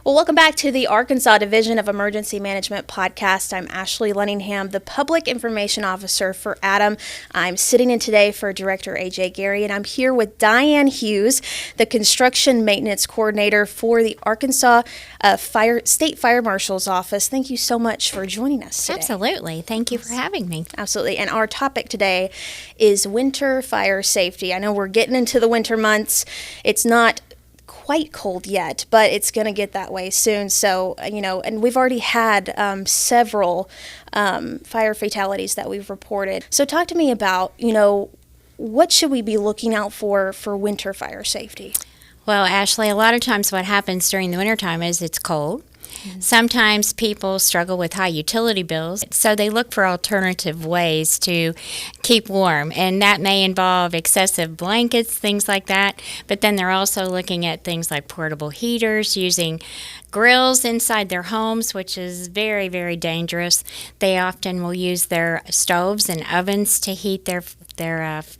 Well, welcome back to the Arkansas Division of Emergency Management podcast. I'm Ashley Luningham, the Public Information Officer for ADEM. I'm sitting in today for Director AJ Gary, and I'm here with Diane Hughes, the Construction Maintenance Coordinator for the Arkansas State Fire Marshal's Office. Thank you so much for joining us today. Absolutely. Thank you for having me. Absolutely. And our topic today is winter fire safety. I know we're getting into the winter months. It's not quite cold yet, but it's going to get that way soon. So, and we've already had several fire fatalities that we've reported. So talk to me about, what should we be looking out for winter fire safety? Well, Ashley, a lot of times what happens during the wintertime is it's cold. Sometimes people struggle with high utility bills, so they look for alternative ways to keep warm, and that may involve excessive blankets, things like that, but then they're also looking at things like portable heaters, using grills inside their homes, which is very, very dangerous. They often will use their stoves and ovens to heat their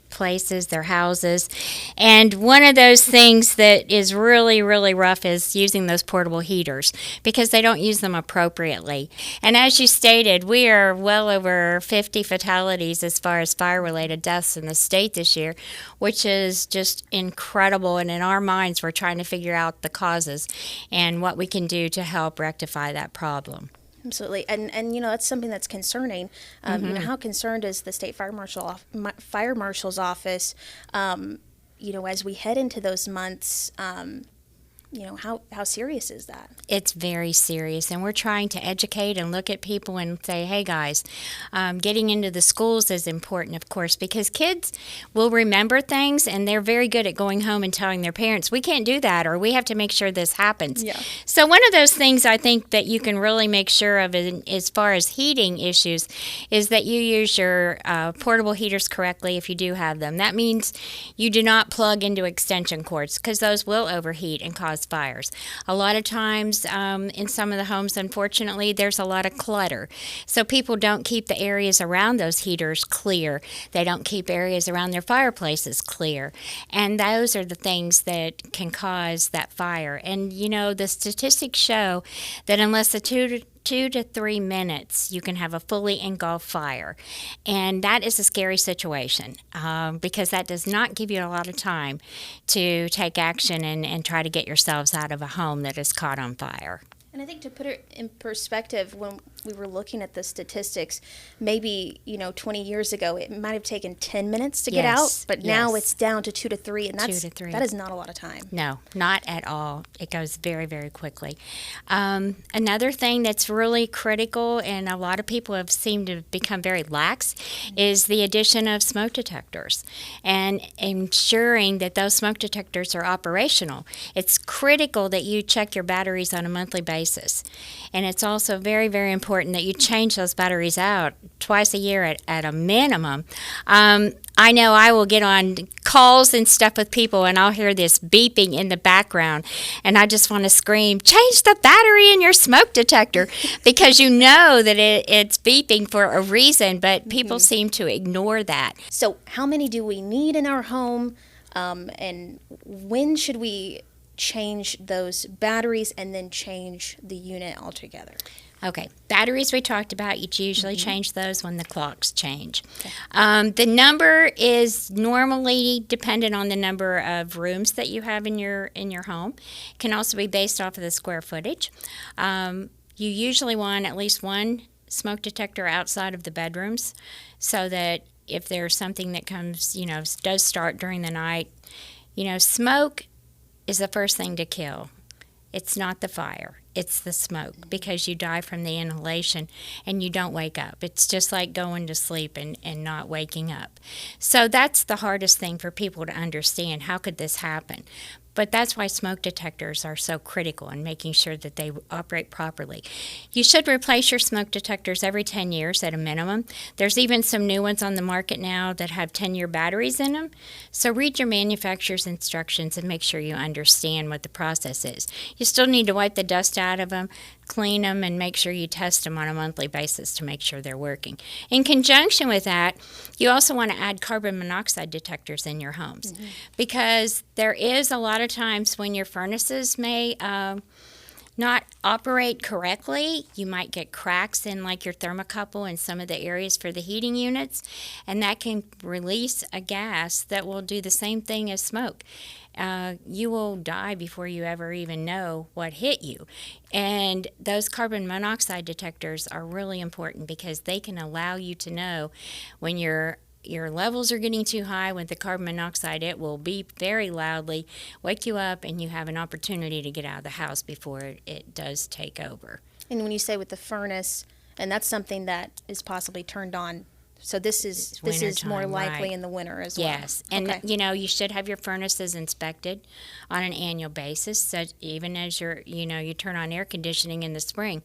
places, their houses. And one of those things that is really, really rough is using those portable heaters because they don't use them appropriately. And as you stated, we are well over 50 fatalities as far as fire-related deaths in the state this year, which is just incredible. And in our minds, we're trying to figure out the causes and what we can do to help rectify that problem. Absolutely, and that's something that's concerning. How concerned is the State Fire Marshal's office? As we head into those months, how serious is that? It's very serious, and we're trying to educate and look at people and say, hey guys, getting into the schools is important, of course, because kids will remember things, and they're very good at going home and telling their parents, we can't do that, or we have to make sure this happens. Yeah. So one of those things I think that you can really make sure of as far as heating issues is that you use your portable heaters correctly if you do have them. That means you do not plug into extension cords because those will overheat and cause fires. A lot of times in some of the homes, unfortunately, there's a lot of clutter. So people don't keep the areas around those heaters clear. They don't keep areas around their fireplaces clear. And those are the things that can cause that fire. And, the statistics show that in less than 2 to 3 minutes, you can have a fully engulfed fire. And that is a scary situation because that does not give you a lot of time to take action and try to get yourselves out of a home that is caught on fire. And I think to put it in perspective, when we were looking at the statistics, maybe, 20 years ago, it might have taken 10 minutes to get out, but now it's down to 2 to 3, and that is not a lot of time. No, not at all. It goes very, very quickly. Another thing that's really critical, and a lot of people have seemed to become very lax, is the addition of smoke detectors and ensuring that those smoke detectors are operational. It's critical that you check your batteries on a monthly basis. And it's also very, very important that you change those batteries out twice a year at a minimum. I know I will get on calls and stuff with people, and I'll hear this beeping in the background, and I just want to scream, change the battery in your smoke detector, because you know that it's beeping for a reason, but people seem to ignore that. So how many do we need in our home, and when should we change those batteries and then change the unit altogether? Okay, batteries we talked about, you usually change those when the clocks change. Okay. The number is normally dependent on the number of rooms that you have in your home. It can also be based off of the square footage. You usually want at least one smoke detector outside of the bedrooms so that if there's something that comes, does start during the night, smoke is the first thing to kill. It's not the fire. It's the smoke, because you die from the inhalation and you don't wake up. It's just like going to sleep and not waking up. So that's the hardest thing for people to understand. How could this happen? But that's why smoke detectors are so critical in making sure that they operate properly. You should replace your smoke detectors every 10 years at a minimum. There's even some new ones on the market now that have 10-year batteries in them. So read your manufacturer's instructions and make sure you understand what the process is. You still need to wipe the dust out of them, clean them, and make sure you test them on a monthly basis to make sure they're working. In conjunction with that, you also want to add carbon monoxide detectors in your homes, because there is a lot of times when your furnaces may not operate correctly, you might get cracks in like your thermocouple and some of the areas for the heating units, and that can release a gas that will do the same thing as smoke. You will die before you ever even know what hit you. And those carbon monoxide detectors are really important because they can allow you to know when your levels are getting too high with the carbon monoxide. It will beep very loudly, wake you up, and you have an opportunity to get out of the house before it does take over. And when you say with the furnace, and that's something that is possibly turned on, so this is more likely right. in the winter as well. Yes, and okay. You should have your furnaces inspected on an annual basis. So even as you turn on air conditioning in the spring,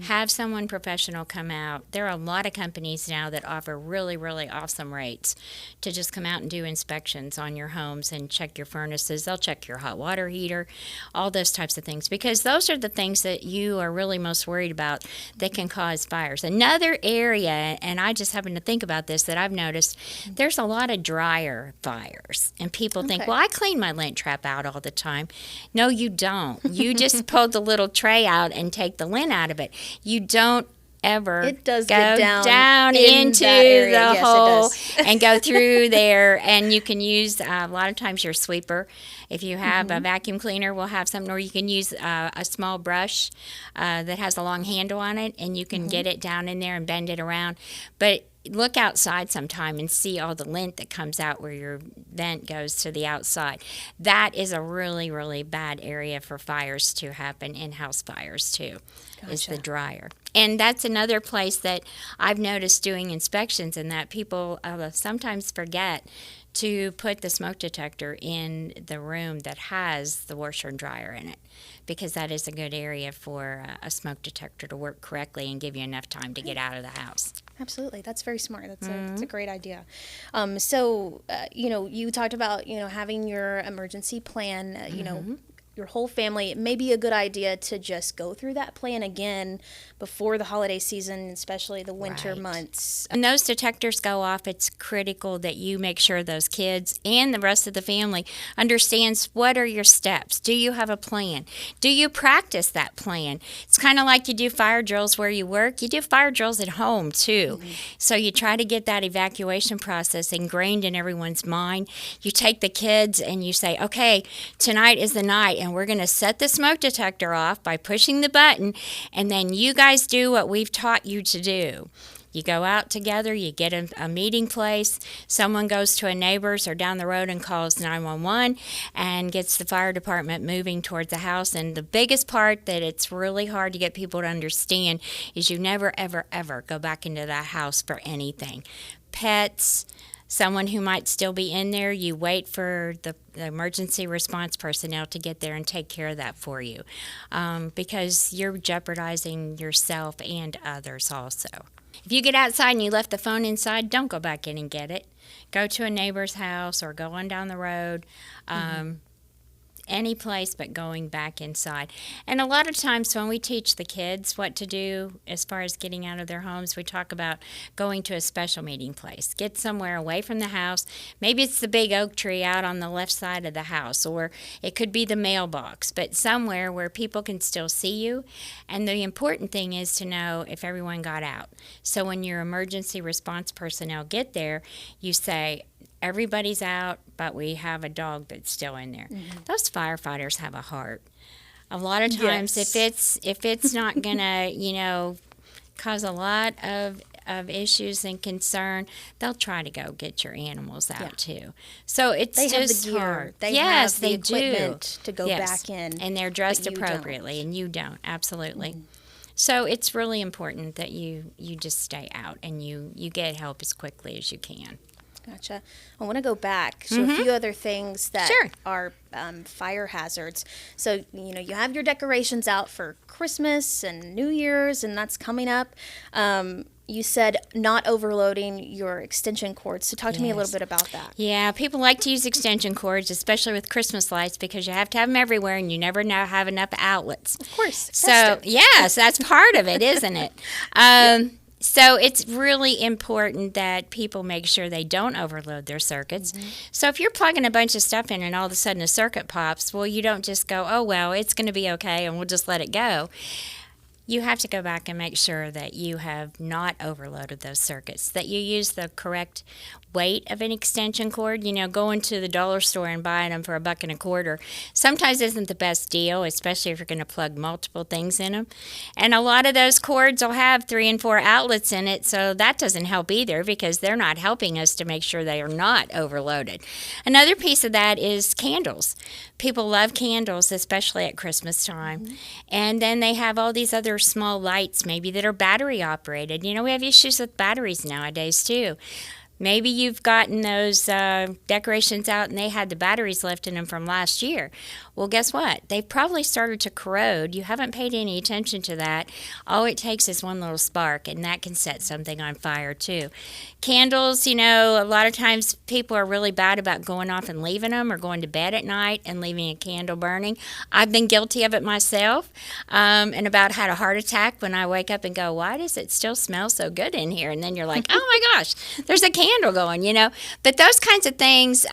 have someone professional come out. There are a lot of companies now that offer really, really awesome rates to just come out and do inspections on your homes and check your furnaces. They'll check your hot water heater, all those types of things, because those are the things that you are really most worried about that can cause fires. Another area, and I just happen to think about this, that I've noticed, there's a lot of dryer fires. And people think, well, I clean my lint trap out all the time. No, you don't. You just pull the little tray out and take the lint out of it. You don't ever it does go get down into the yes, hole and go through there. And you can use a lot of times your sweeper. If you have a vacuum cleaner, will have something, or you can use a small brush that has a long handle on it, and you can get it down in there and bend it around. But look outside sometime and see all the lint that comes out where your vent goes to the outside. That is a really, really bad area for fires to happen, in-house fires too, is the dryer. And that's another place that I've noticed doing inspections, and that people sometimes forget to put the smoke detector in the room that has the washer and dryer in it, because that is a good area for a smoke detector to work correctly and give you enough time to get out of the house. Absolutely. That's very smart. That's a great idea. So, you talked about, having your emergency plan, your whole family. It may be a good idea to just go through that plan again before the holiday season, especially the winter months. When those detectors go off, it's critical that you make sure those kids and the rest of the family understands what are your steps. Do you have a plan? Do you practice that plan? It's kind of like you do fire drills where you work. You do fire drills at home too. So you try to get that evacuation process ingrained in everyone's mind. You take the kids and you say, okay, tonight is the night, and we're going to set the smoke detector off by pushing the button, and then you guys do what we've taught you to do. You go out together, you get a meeting place, someone goes to a neighbor's or down the road and calls 911 and gets the fire department moving towards the house. And the biggest part that it's really hard to get people to understand is you never, ever, ever go back into that house for anything. Pets, someone who might still be in there, you wait for the emergency response personnel to get there and take care of that for you, because you're jeopardizing yourself and others also. If you get outside and you left the phone inside, don't go back in and get it. Go to a neighbor's house or go on down the road. Any place but going back inside. And a lot of times when we teach the kids what to do as far as getting out of their homes, we talk about going to a special meeting place. Get somewhere away from the house. Maybe it's the big oak tree out on the left side of the house, or it could be the mailbox, but somewhere where people can still see you. And the important thing is to know if everyone got out. So when your emergency response personnel get there, you say, everybody's out, but we have a dog that's still in there. Those firefighters have a heart. A lot of times, if it's not gonna, cause a lot of issues and concern, they'll try to go get your animals out too. So it's they just have the gear. hard. They yes, have the they equipment do to go back in, and they're dressed but you appropriately, and you don't. Absolutely. So it's really important that you just stay out and you get help as quickly as you can. Gotcha. I want to go back. So a few other things that Sure. are fire hazards. So, you have your decorations out for Christmas and New Year's, and that's coming up. You said not overloading your extension cords. So talk to me a little bit about that. Yeah, people like to use extension cords, especially with Christmas lights, because you have to have them everywhere and you never have enough outlets. Of course. So, yes, that's part of it, isn't it? So it's really important that people make sure they don't overload their circuits. So if you're plugging a bunch of stuff in and all of a sudden a circuit pops, well, you don't just go, oh, well, it's going to be okay and we'll just let it go. You have to go back and make sure that you have not overloaded those circuits, that you use the correct weight of an extension cord. You know, going to the dollar store and buying them for $1.25 sometimes isn't the best deal, especially if you're going to plug multiple things in them. And a lot of those cords will have 3 and 4 outlets in it, so that doesn't help either because they're not helping us to make sure they are not overloaded. Another piece of that is candles. People love candles, especially at Christmas time. And then they have all these other small lights maybe that are battery operated. You know, we have issues with batteries nowadays too. Maybe you've gotten those decorations out and they had the batteries left in them from last year. Well, guess what? They've probably started to corrode. You haven't paid any attention to that. All it takes is one little spark, and that can set something on fire too. Candles, you know, a lot of times people are really bad about going off and leaving them or going to bed at night and leaving a candle burning. I've been guilty of it myself and about had a heart attack when I wake up and go, why does it still smell so good in here? And then you're like, oh my gosh, there's a candle going, you know. But those kinds of things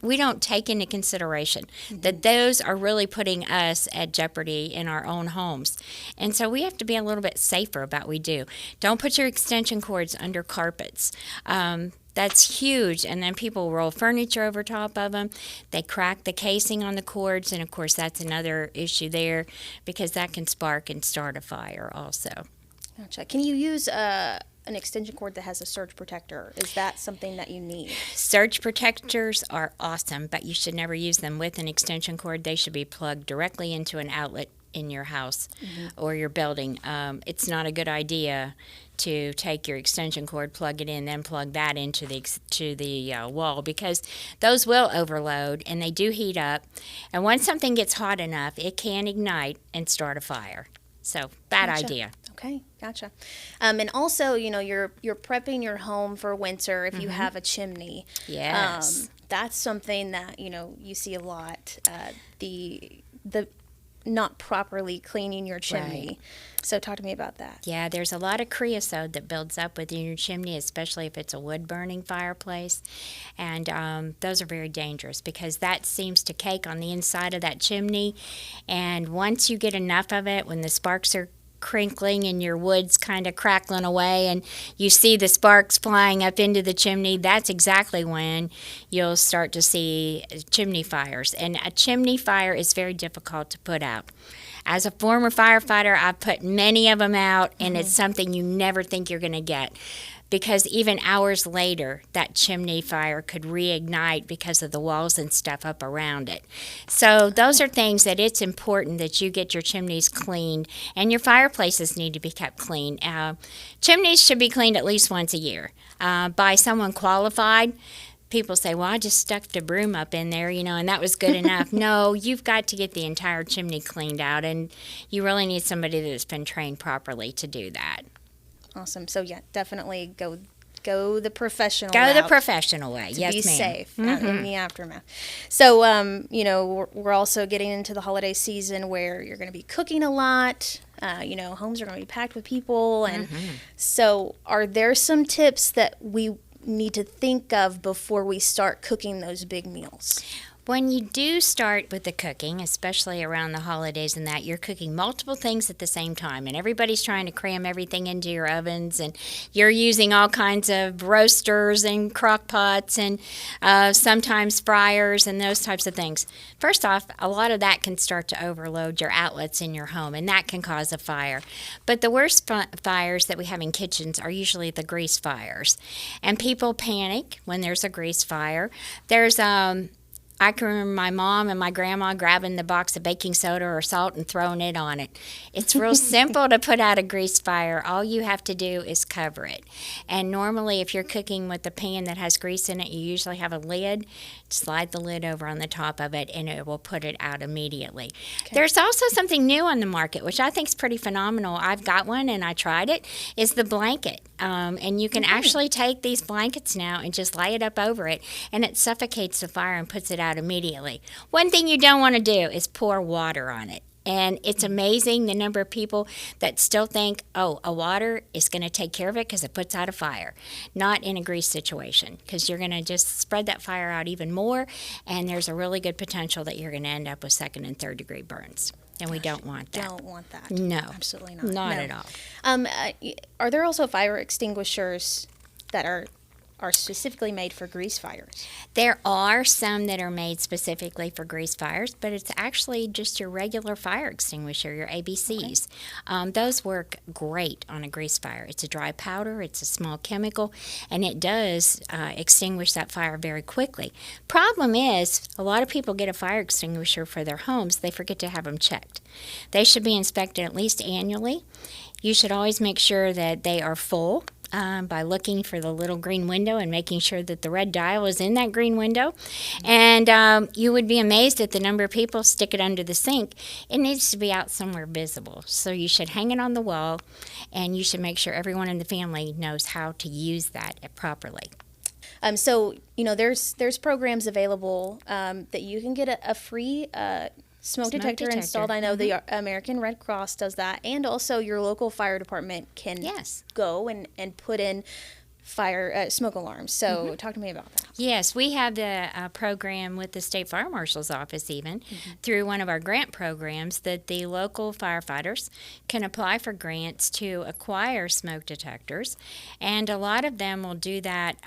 we don't take into consideration, that those are really putting us at jeopardy in our own homes. And so we have to be a little bit safer about what we do. Don't put your extension cords under carpets. That's huge, and then people roll furniture over top of them. They crack the casing on the cords, and of course that's another issue there because that can spark and start a fire also. Gotcha. Can you use an extension cord that has a surge protector? Is that something that you need? Surge Protectors are awesome, but you should never use them with an extension cord. They should be plugged directly into an outlet in your house or your building. It's not a good idea to take your extension cord, plug it in, then plug that into the wall because those will overload and they do heat up. And once something gets hot enough, it can ignite and start a fire. So, bad idea. Okay, gotcha. And also, you know, you're prepping your home for winter if you have a chimney. Yes. That's something that, you know, you see a lot. The not properly cleaning your chimney. Right. So talk to me about that. Yeah, there's a lot of creosote that builds up within your chimney, especially if it's a wood-burning fireplace. And those are very dangerous because that seems to cake on the inside of that chimney. And once you get enough of it, when the sparks are crinkling and your wood's kind of crackling away and you see the sparks flying up into the chimney, that's exactly when you'll start to see chimney fires. And a chimney fire is very difficult to put out. As a former firefighter, I've put many of them out, and it's something you never think you're going to get. Because even hours later, that chimney fire could reignite because of the walls and stuff up around it. So those are things that it's important that you get your chimneys cleaned, and your fireplaces need to be kept clean. Chimneys should be cleaned at least once a year by someone qualified. People say, well, I just stuck the broom up in there, you know, and that was good enough. No, you've got to get the entire chimney cleaned out, and you really need somebody that's been trained properly to do that. Awesome. So, yeah, definitely go the professional route. Go the professional way, yes, be ma'am. safe in the aftermath. So, you know, we're also getting into the holiday season where you're going to be cooking a lot. You know, homes are going to be packed with people. And so are there some tips that we need to think of before we start cooking those big meals? When you do start with the cooking, especially around the holidays and that, you're cooking multiple things at the same time, and everybody's trying to cram everything into your ovens, and you're using all kinds of roasters and crock pots and sometimes fryers and those types of things. First off, a lot of that can start to overload your outlets in your home, and that can cause a fire. But the worst fires that we have in kitchens are usually the grease fires, and people panic when there's a grease fire. There's I can remember my mom and my grandma grabbing the box of baking soda or salt and throwing it on it. It's real simple to put out a grease fire. All you have to do is cover it. And normally if you're cooking with a pan that has grease in it, you usually have a lid. Slide the lid over on the top of it and it will put it out immediately. Okay. There's also something new on the market, which I think is pretty phenomenal. I've got one and I tried it, is the blanket. And you can actually take these blankets now and just lay it up over it, and it suffocates the fire and puts it out immediately. One thing you don't want to do is pour water on it. And it's amazing the number of people that still think, oh, a water is going to take care of it because it puts out a fire. Not in a grease situation, because you're going to just spread that fire out even more, and there's a really good potential that you're going to end up with second and third degree burns. And we don't want that. Don't want that. No. Absolutely not. Not No. at all. Are there also fire extinguishers that are specifically made for grease fires? There are some that are made specifically for grease fires, but it's actually just your regular fire extinguisher, your ABCs. Those work great on a grease fire. It's a dry powder, it's a small chemical, and it does extinguish that fire very quickly. Problem is, a lot of people get a fire extinguisher for their homes. They forget to have them checked. They should be inspected at least annually. You should always make sure that they are full. By looking for the little green window and making sure that the red dial is in that green window. And you would be amazed at the number of people stick it under the sink. It needs to be out somewhere visible. So you should hang it on the wall, and you should make sure everyone in the family knows how to use that properly. So, there's programs available that you can get a free smoke detector installed. I know the American Red Cross does that, and also your local fire department can go and put in fire smoke alarms. So talk to me about that. Yes, we have the program with the State Fire Marshal's office even through one of our grant programs that the local firefighters can apply for grants to acquire smoke detectors, and a lot of them will do that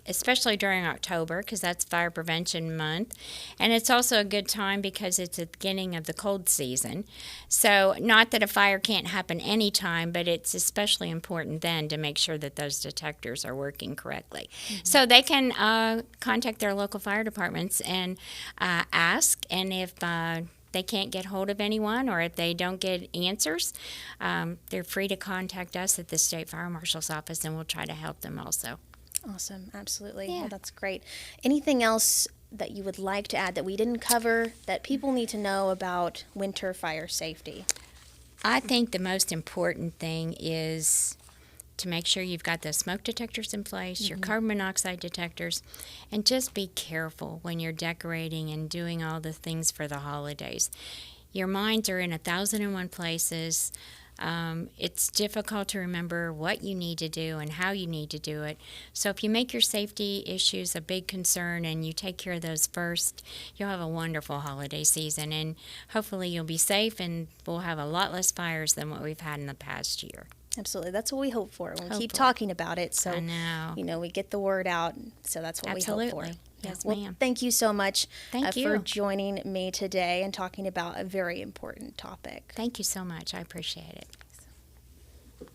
especially during October, because that's Fire Prevention Month. And it's also a good time because it's the beginning of the cold season. So not that a fire can't happen anytime, but it's especially important then to make sure that those detectors are working correctly. So they can contact their local fire departments and ask, and if they can't get hold of anyone, or if they don't get answers, they're free to contact us at the State Fire Marshal's office, and we'll try to help them also. Awesome. Absolutely. Yeah. Well, that's great. Anything else that you would like to add that we didn't cover that people need to know about winter fire safety? I think the most important thing is to make sure you've got the smoke detectors in place, your carbon monoxide detectors, and just be careful when you're decorating and doing all the things for the holidays. Your minds are in 1,001 places. It's difficult to remember what you need to do and how you need to do it. So if you make your safety issues a big concern and you take care of those first, you'll have a wonderful holiday season, and hopefully you'll be safe, and we'll have a lot less fires than what we've had in the past year. Absolutely. That's what we hope for. We keep talking about it, so I know. we get the word out. So that's what we hope for. Yes, well, ma'am. Thank you so much Thank you for joining me today and talking about a very important topic. Thank you so much. I appreciate it.